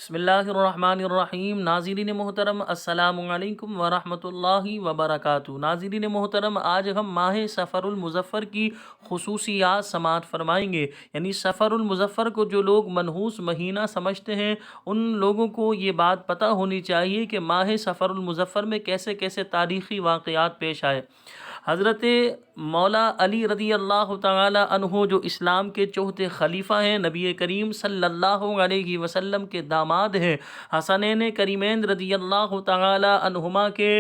بسم اللہ الرحمن الرحیم۔ ناظرین محترم السلام علیکم ورحمۃ اللہ وبرکاتہ۔ ناظرین محترم، آج ہم ماہ سفر المظفر کی خصوصیات سماعت فرمائیں گے۔ یعنی سفر المظفر کو جو لوگ منحوس مہینہ سمجھتے ہیں، ان لوگوں کو یہ بات پتہ ہونی چاہیے کہ ماہ سفر المظفر میں کیسے کیسے تاریخی واقعات پیش آئے۔ حضرت مولا علی رضی اللہ تعالی عنہ جو اسلام کے چوتھے خلیفہ ہیں، نبی کریم صلی اللہ علیہ وسلم کے داماد ہیں، حسنین کریمین رضی اللہ تعالی عنہما کے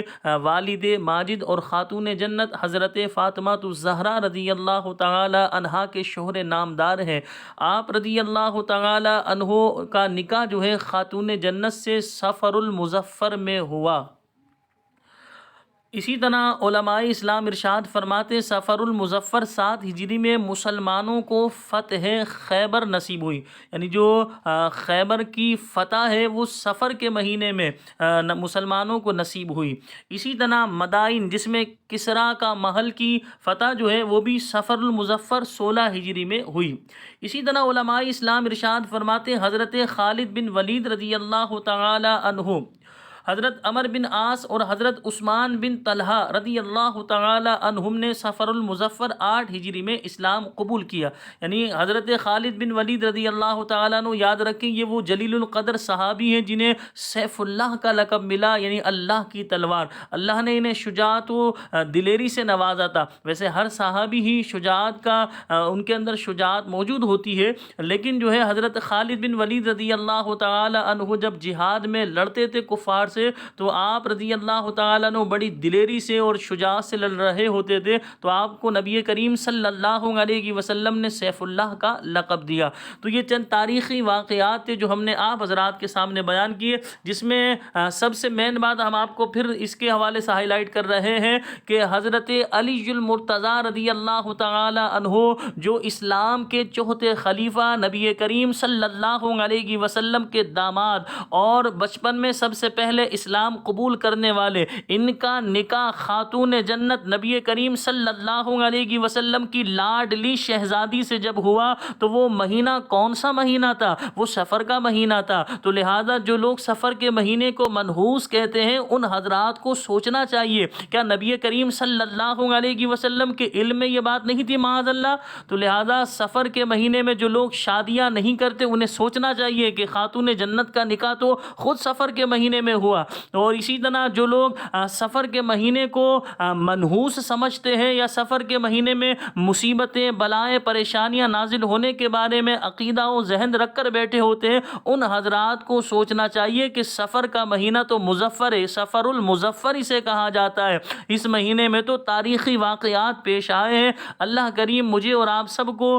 والد ماجد اور خاتون جنت حضرت فاطمہ الزہرا رضی اللہ تعالی عنہا کے شوہر نامدار ہیں۔ آپ رضی اللہ تعالی عنہ کا نکاح جو ہے خاتون جنت سے سفر المظفر میں ہوا۔ اسی طرح علماء اسلام ارشاد فرماتے سفر المظفر 7 ہجری میں مسلمانوں کو فتح خیبر نصیب ہوئی۔ یعنی جو خیبر کی فتح ہے وہ سفر کے مہینے میں مسلمانوں کو نصیب ہوئی۔ اسی طرح مدائن جس میں کسریٰ کا محل کی فتح جو ہے وہ بھی سفر المظفر 16 ہجری میں ہوئی۔ اسی طرح علماء اسلام ارشاد فرماتے حضرت خالد بن ولید رضی اللہ تعالی عنہ، حضرت عمر بن عاص اور حضرت عثمان بن طلحہ رضی اللہ تعالی عنہم نے سفر المظفر 8 ہجری میں اسلام قبول کیا۔ یعنی حضرت خالد بن ولید رضی اللہ تعالیٰ عنہ، یاد رکھیں یہ وہ جلیل القدر صحابی ہیں جنہیں سیف اللہ کا لقب ملا، یعنی اللہ کی تلوار۔ اللہ نے انہیں شجاعت و دلیری سے نوازا تھا۔ ویسے ہر صحابی ہی شجاعت کا ان کے اندر شجاعت موجود ہوتی ہے، لیکن جو ہے حضرت خالد بن ولید رضی اللہ تعالی عنہ جب جہاد میں لڑتے تھے کفار سے، تو آپ رضی اللہ تعالیٰ عنہ بڑی دلیری سے اور شجاعت سے لڑ رہے ہوتے تھے، تو آپ کو نبی کریم صلی اللہ علیہ وسلم نے سیف اللہ کا لقب دیا۔ تو یہ چند تاریخی واقعات تھے جو ہم نے آپ حضرات کے سامنے بیان کیے، جس میں سب سے مین بات ہم آپ کو پھر اس کے حوالے سے ہائی لائٹ کر رہے ہیں کہ حضرت علی المرتضیٰ رضی اللہ تعالی عنہ جو اسلام کے چوتھے خلیفہ، نبی کریم صلی اللہ علیہ وسلم کے داماد اور بچپن میں سب سے پہلے اسلام قبول کرنے والے، ان کا نکاح خاتون جنت نبی کریم صلی اللہ علیہ وسلم کی لاڈلی شہزادی سے جب ہوا، تو وہ مہینہ کون سا مہینہ تھا؟ وہ سفر کا مہینہ تھا۔ تو لہٰذا جو لوگ سفر کے مہینے کو منحوس کہتے ہیں، ان حضرات کو سوچنا چاہیے کیا نبی کریم صلی اللہ علیہ وسلم کے علم میں یہ بات نہیں تھی معاذ اللہ؟ تو لہٰذا سفر کے مہینے میں جو لوگ شادیاں نہیں کرتے، انہیں سوچنا چاہیے کہ خاتون جنت کا نکاح تو خود سفر کے مہینے میں ہوا۔ اور اسی طرح جو لوگ سفر کے مہینے کو منحوس سمجھتے ہیں یا سفر کے مہینے میں مصیبتیں، بلائیں، پریشانیاں نازل ہونے کے بارے میں عقیدہ و ذہن رکھ کر بیٹھے ہوتے ہیں، ان حضرات کو سوچنا چاہیے کہ سفر کا مہینہ تو مظفر ہے، سفر المظفر اسے کہا جاتا ہے۔ اس مہینے میں تو تاریخی واقعات پیش آئے ہیں۔ اللہ کریم مجھے اور آپ سب کو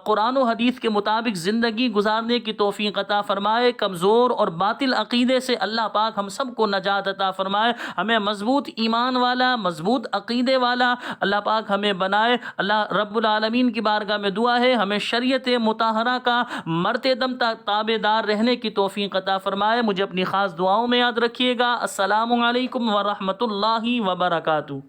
قرآن و حدیث کے مطابق زندگی گزارنے کی توفیق عطا فرمائے، کمزور اور باطل عقیدے سے اللہ پاک ہم سب کو نجات عطا فرمائے، ہمیں مضبوط ایمان والا، مضبوط عقیدے والا اللہ پاک ہمیں بنائے۔ اللہ رب العالمین کی بارگاہ میں دعا ہے ہمیں شریعت مطہرہ کا مرتے دم تک تابع دار رہنے کی توفیق عطا فرمائے۔ مجھے اپنی خاص دعاؤں میں یاد رکھیے گا۔ السلام علیکم ورحمۃ اللہ وبرکاتہ۔